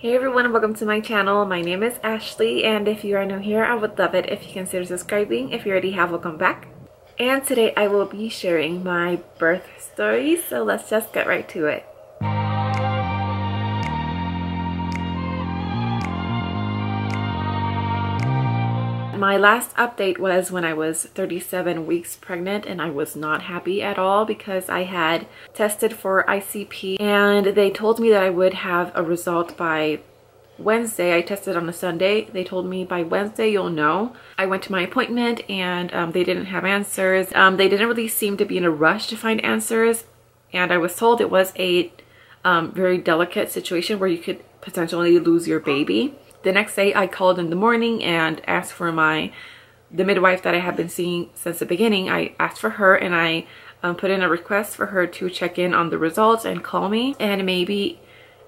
Hey everyone, welcome to my channel. My name is Ashley, and if you are new here, I would love it if you consider subscribing. If you already have, welcome back. And today I will be sharing my birth story, so let's just get right to it. My last update was when I was 37 weeks pregnant, and I was not happy at all because I had tested for ICP and they told me that I would have a result by Wednesday. I tested on a Sunday. They told me by Wednesday you'll know. I went to my appointment and they didn't have answers. They didn't really seem to be in a rush to find answers, and I was told it was a very delicate situation where you could potentially lose your baby. The next day I called in the morning and asked for the midwife that I have been seeing since the beginning. I asked for her and I put in a request for her to check in on the results and call me. And maybe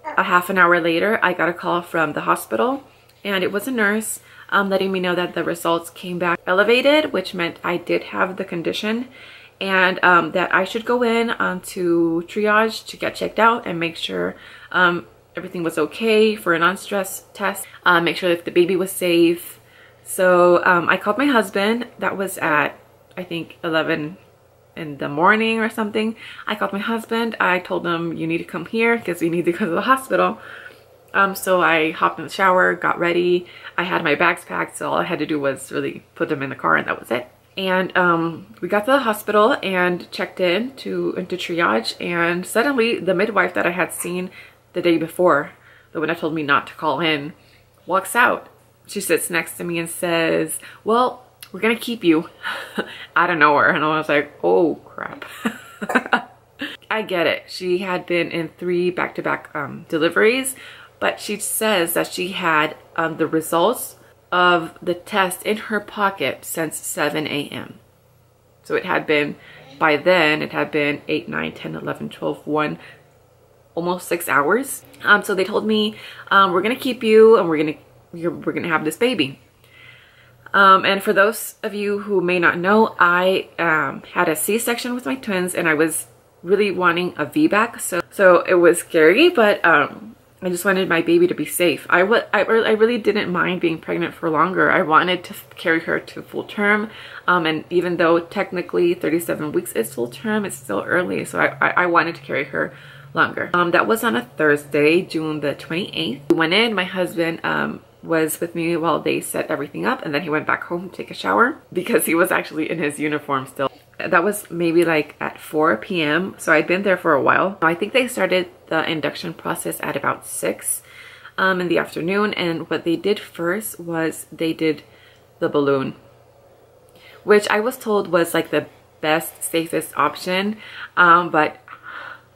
a half an hour later I got a call from the hospital, and it was a nurse letting me know that the results came back elevated, which meant I did have the condition, and that I should go in to triage to get checked out and make sure everything was okay for a non-stress test, make sure that the baby was safe. So I called my husband. That was at, I think, 11 in the morning or something. I called my husband. I told him, you need to come here because we need to go to the hospital. So I hopped in the shower, got ready. I had my bags packed, so all I had to do was really put them in the car and that was it. And we got to the hospital and checked into triage, and suddenly the midwife that I had seen the day before, the one that told me not to call in, walks out. She sits next to me and says, well, we're gonna keep you, out of nowhere. And I was like, oh crap. I get it. She had been in 3 back-to-back deliveries, but she says that she had the results of the test in her pocket since 7 a.m. So it had been, by then, it had been 8, 9, 10, 11, 12, 1, almost 6 hours. So they told me, we're gonna keep you and we're gonna have this baby. And for those of you who may not know, I had a C-section with my twins, and I was really wanting a VBAC. So it was scary, but I just wanted my baby to be safe. I really didn't mind being pregnant for longer. I wanted to carry her to full term. And even though technically 37 weeks is full term, it's still early. So I wanted to carry her longer. That was on a Thursday, June the 28th. We went in, my husband was with me while they set everything up, and then he went back home to take a shower because he was actually in his uniform still. That was maybe like at 4 p.m. So I'd been there for a while. I think they started the induction process at about 6 in the afternoon, and what they did first was they did the balloon, which I was told was like the best, safest option, but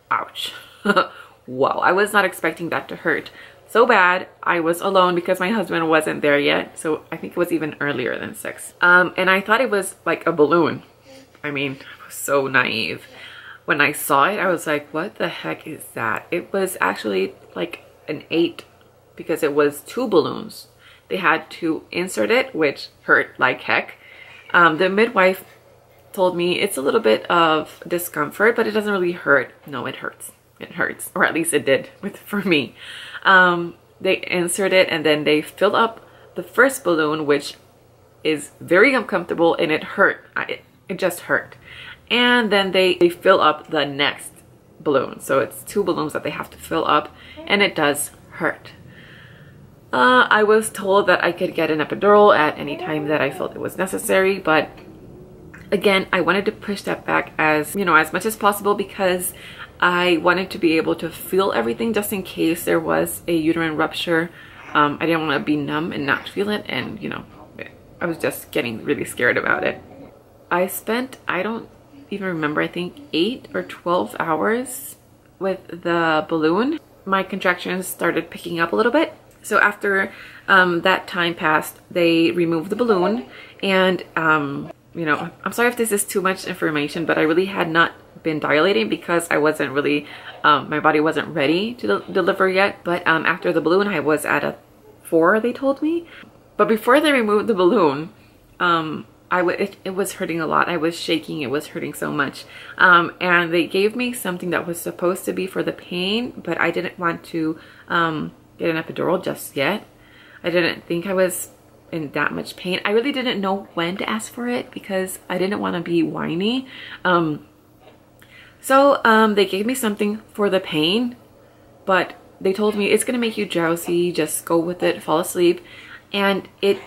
ouch. Wow, I was not expecting that to hurt so bad. I was alone because my husband wasn't there yet, so I think it was even earlier than 6. And I thought it was like a balloon. I mean, I was so naive. When I saw it, I was like, what the heck is that? It was actually like an 8 because it was 2 balloons. They had to insert it, which hurt like heck. The midwife told me it's a little bit of discomfort, but it doesn't really hurt. No, it hurts. It hurts, or at least it did for me. They insert it and then they fill up the first balloon, which is very uncomfortable, and it hurt. It just hurt. And then they fill up the next balloon. So it's 2 balloons that they have to fill up, and it does hurt. I was told that I could get an epidural at any time that I felt it was necessary, but again, I wanted to push that back as much as possible because I wanted to be able to feel everything just in case there was a uterine rupture. I didn't want to be numb and not feel it, and I was just getting really scared about it. I spent, I don't even remember, I think 8 or 12 hours with the balloon. My contractions started picking up a little bit. So after that time passed, they removed the balloon, and I'm sorry if this is too much information, but I really had not been dilating because I wasn't really, my body wasn't ready to deliver yet. But after the balloon, I was at a 4, they told me. But before they removed the balloon, it was hurting a lot. I was shaking. It was hurting so much. And they gave me something that was supposed to be for the pain, but I didn't want to get an epidural just yet. I didn't think I was in that much pain. I really didn't know when to ask for it because I didn't want to be whiny. So they gave me something for the pain, but they told me it's gonna make you drowsy, just go with it, fall asleep. And it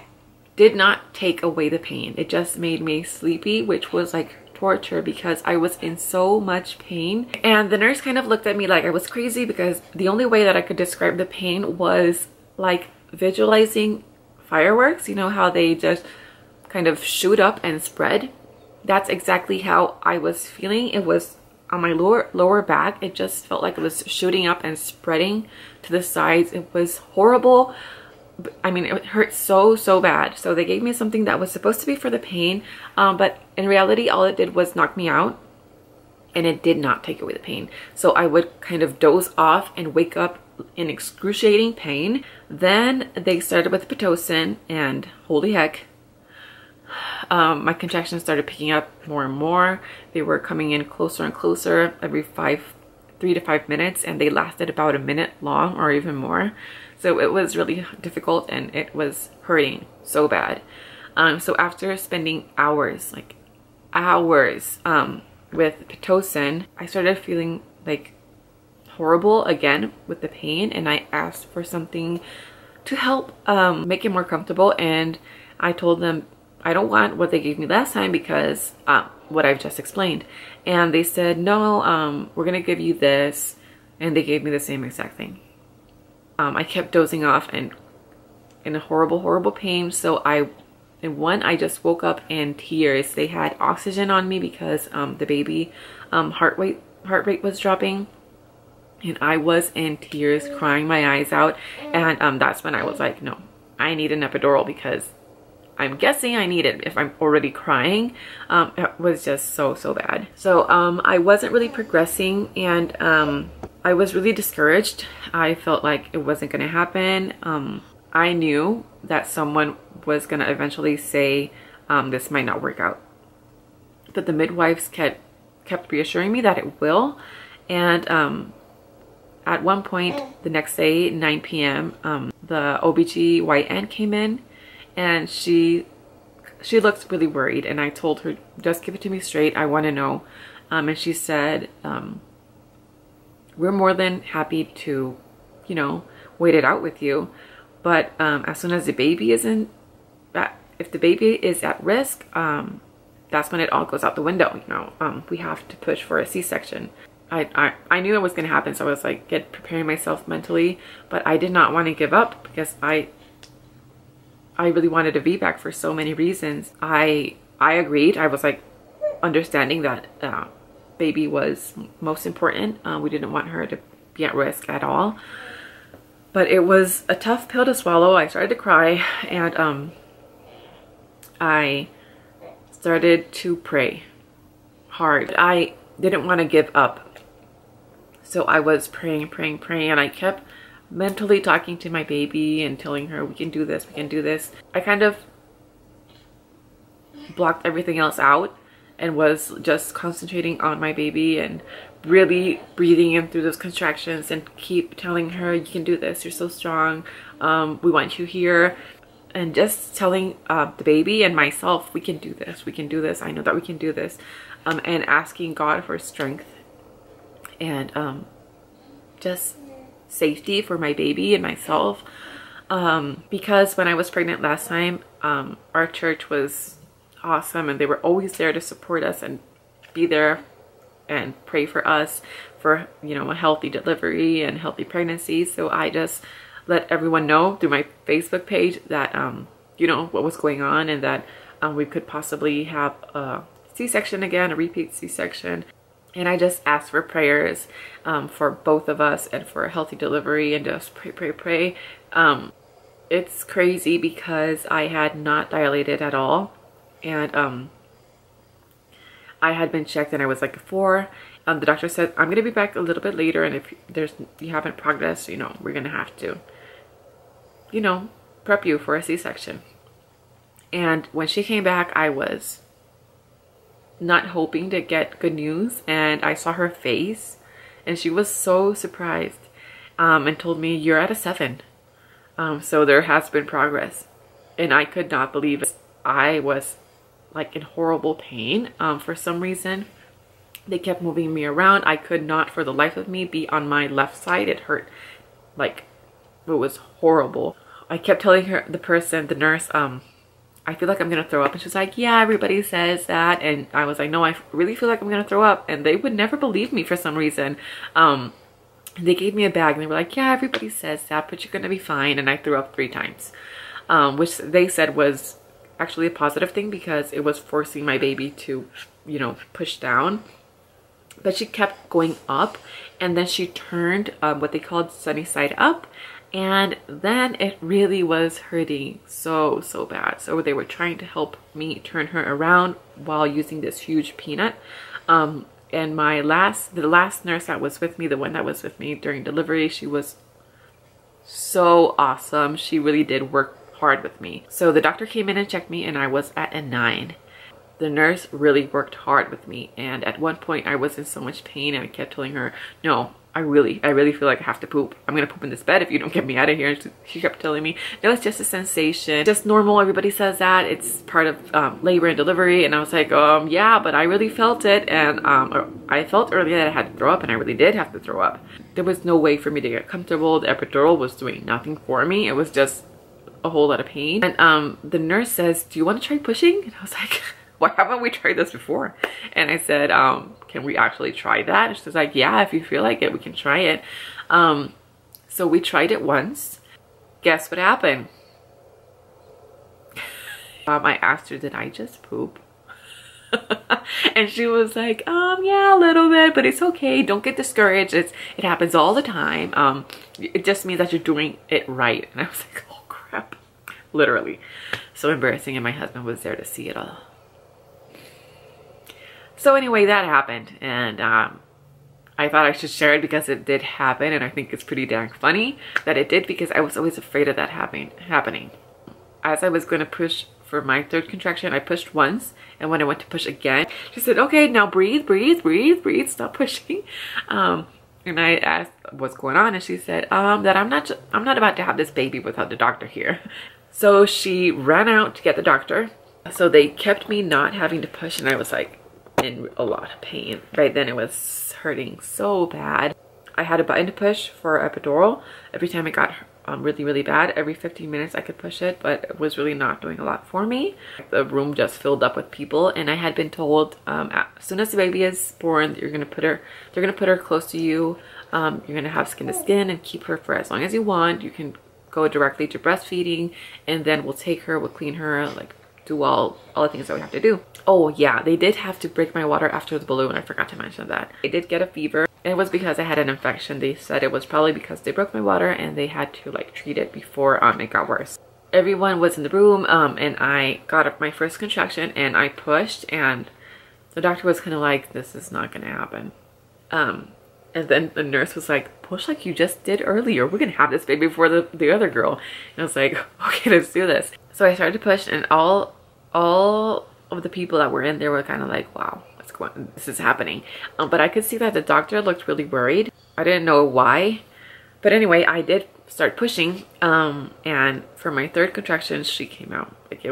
did not take away the pain. It just made me sleepy, which was like torture because I was in so much pain. And the nurse kind of looked at me like I was crazy because the only way that I could describe the pain was like visualizing fireworks. You know how they just kind of shoot up and spread? That's exactly how I was feeling. It was on my lower back. It just felt like it was shooting up and spreading to the sides. It was horrible. I mean, it hurt so bad. So they gave me something that was supposed to be for the pain, but in reality all it did was knock me out, and it did not take away the pain. So I would kind of doze off and wake up in excruciating pain. Then they started with Pitocin, and holy heck, my contractions started picking up more and more. They were coming in closer and closer every 3 to 5 minutes, and they lasted about a minute long or even more. So it was really difficult, and it was hurting so bad. So after spending hours, like hours with Pitocin, I started feeling like horrible again with the pain, and I asked for something to help make it more comfortable. And I told them I don't want what they gave me last time because what I've just explained. And they said, no, we're gonna give you this. And they gave me the same exact thing. I kept dozing off and in a horrible pain. So I just woke up in tears. They had oxygen on me because the baby heart rate was dropping. And I was in tears, crying my eyes out. And that's when I was like, no, I need an epidural because I'm guessing I need it if I'm already crying. It was just so bad. So I wasn't really progressing, and I was really discouraged. I felt like it wasn't gonna happen. I knew that someone was gonna eventually say this might not work out. But the midwives kept reassuring me that it will. And at one point the next day, 9 p.m., the OBGYN came in, and she looked really worried, and I told her, just give it to me straight, I want to know. And she said, we're more than happy to, you know, wait it out with you, but as soon as the baby is if the baby is at risk, that's when it all goes out the window. You know, we have to push for a C-section. I knew it was going to happen, so I was like preparing myself mentally, but I did not want to give up because I really wanted a VBAC for so many reasons. I agreed. I was like understanding that baby was most important. We didn't want her to be at risk at all. But it was a tough pill to swallow. I started to cry, and I started to pray hard. I didn't want to give up. So I was praying, and I kept mentally talking to my baby and telling her, we can do this, we can do this. I kind of blocked everything else out and was just concentrating on my baby and really breathing in through those contractions and keep telling her, you can do this, you're so strong, we want you here. And just telling the baby and myself, we can do this, we can do this, I know that we can do this. And asking God for strength and just safety for my baby and myself, because when I was pregnant last time, our church was awesome, and they were always there to support us and be there and pray for us for, you know, a healthy delivery and healthy pregnancy. So I just let everyone know through my Facebook page that you know, what was going on, and that we could possibly have a C-section again, a repeat C-section. And I just asked for prayers for both of us and for a healthy delivery, and just pray. It's crazy because I had not dilated at all, and I had been checked and I was like a 4. The doctor said, I'm gonna be back a little bit later, and if you haven't progressed, you know, we're gonna have to, you know, prep you for a C-section. And when she came back, I was not hoping to get good news, and I saw her face and she was so surprised. and told me, you're at a 7. So there has been progress. And I could not believe it. I was like in horrible pain. For some reason, they kept moving me around. I could not for the life of me be on my left side. It hurt. Like, it was horrible. I kept telling her, the nurse, I feel like I'm gonna throw up. And she was like, yeah, everybody says that. And I was like, no, I really feel like I'm gonna throw up. And they would never believe me for some reason. They gave me a bag and they were like, yeah, everybody says that, but you're gonna be fine. And I threw up 3 times, which they said was actually a positive thing because it was forcing my baby to, you know, push down. But she kept going up, and then she turned what they called sunny side up, and then it really was hurting so bad. So they were trying to help me turn her around while using this huge peanut. And the last nurse that was with me, the one that was with me during delivery, she was so awesome. She really did work hard with me. So the doctor came in and checked me, and I was at a 9. The nurse really worked hard with me, and at one point I was in so much pain and I kept telling her, no, I really feel like I have to poop. I'm gonna poop in this bed if you don't get me out of here. And she kept telling me, no, it's just a sensation, just normal, everybody says that, it's part of labor and delivery. And I was like, yeah, but I really felt it. And I felt earlier that I had to throw up, and I really did have to throw up. There was no way for me to get comfortable. The epidural was doing nothing for me. It was just a whole lot of pain. And the nurse says, do you want to try pushing? And I was like, why haven't we tried this before? And I said, can we actually try that? And she was like, yeah, if you feel like it, we can try it. So we tried it once. Guess what happened? I asked her, did I just poop? And she was like, yeah, a little bit, but it's okay. Don't get discouraged. It happens all the time. It just means that you're doing it right. And I was like, oh crap, literally. So embarrassing, and my husband was there to see it all. So anyway, that happened, and I thought I should share it because it did happen, and I think it's pretty dang funny that it did, because I was always afraid of that happening. As I was going to push for my 3rd contraction, I pushed once, and when I went to push again, she said, okay, now breathe, stop pushing. And I asked what's going on, and she said that I'm not about to have this baby without the doctor here. So she ran out to get the doctor. So they kept me not having to push, and I was like in a lot of pain. Right then it was hurting so bad. I had a button to push for epidural. Every time it got really bad, every 15 minutes I could push it, but it was really not doing a lot for me. The room just filled up with people, and I had been told as soon as the baby is born, they're gonna put her close to you. You're gonna have skin to skin and keep her for as long as you want. You can go directly to breastfeeding, and then we'll take her, we'll clean her, like do all the things that we have to do. Oh yeah, they did have to break my water after the balloon. I forgot to mention that. I did get a fever. It was because I had an infection. They said it was probably because they broke my water and they had to like treat it before it got worse. Everyone was in the room, and I got up my first contraction and I pushed, and the doctor was kind of like, this is not gonna happen. And then the nurse was like, push like you just did earlier. We're gonna have this baby before the other girl. And I was like, okay, let's do this. So I started to push, and all of the people that were in there were kind of like, wow, this is happening. But I could see that the doctor looked really worried. I didn't know why. But anyway, I did start pushing. And for my 3rd contraction, she came out. Like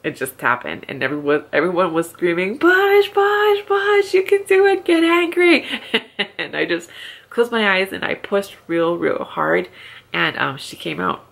it just happened, and everyone was screaming, push, push, push, you can do it, get angry. And I just closed my eyes and I pushed real hard, and she came out.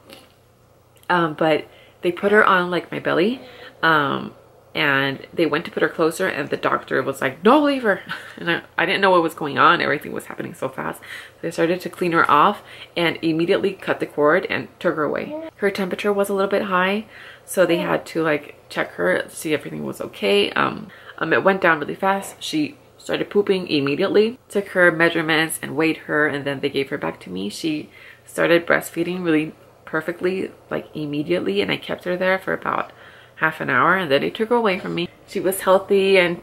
But they put her on like my belly, and they went to put her closer, and the doctor was like, no, leave her. And I didn't know what was going on. Everything was happening so fast. So they started to clean her off and immediately cut the cord and took her away. Her temperature was a little bit high, so they had to like check her, see if everything was okay. It went down really fast. She started pooping immediately. Took her measurements and weighed her, and then they gave her back to me. She started breastfeeding really perfectly, like immediately, and I kept her there for about half an hour, and then they took her away from me. She was healthy, and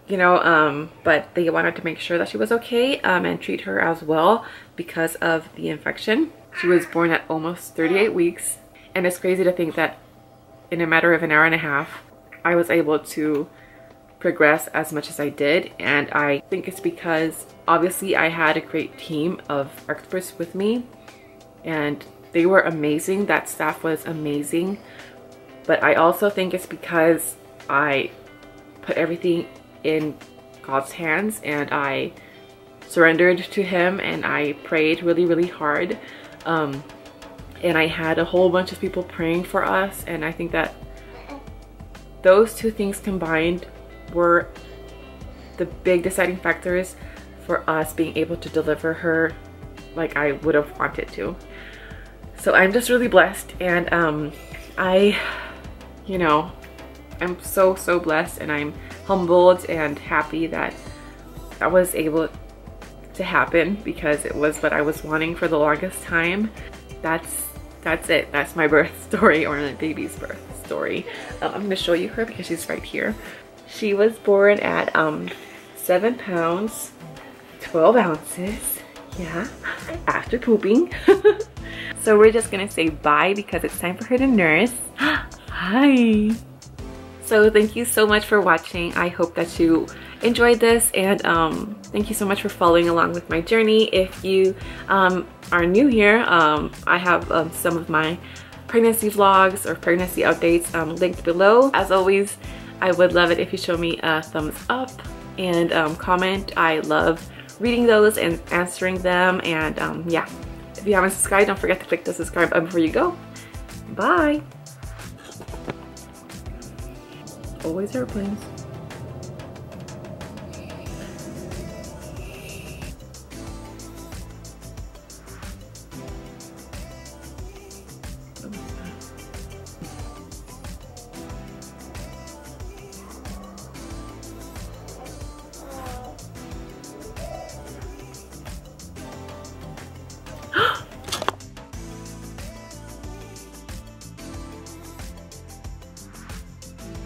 you know, but they wanted to make sure that she was okay, and treat her as well because of the infection. She was born at almost 38 weeks, and it's crazy to think that in a matter of an hour and a half, I was able to progress as much as I did. And I think it's because obviously I had a great team of experts with me and they were amazing. That staff was amazing. But I also think it's because I put everything in God's hands and I surrendered to Him and I prayed really, really hard. And I had a whole bunch of people praying for us, and I think that those two things combined were the big deciding factors for us being able to deliver her like I would have wanted to. So I'm just really blessed, and you know, I'm so blessed, and I'm humbled and happy that that was able to happen because it was what I was wanting for the longest time. That's it. That's my birth story, or my baby's birth story. I'm gonna show you her because she's right here. She was born at 7 pounds 12 ounces, yeah, after pooping. So we're just gonna say bye because it's time for her to nurse. Hi. So thank you so much for watching. I hope that you enjoyed this, and thank you so much for following along with my journey. If you are new here, I have some of my pregnancy vlogs or pregnancy updates linked below. As always, I would love it if you show me a thumbs up and comment. I love reading those and answering them, and yeah, if you haven't subscribed, don't forget to click the subscribe button before you go. Bye. Always airplanes.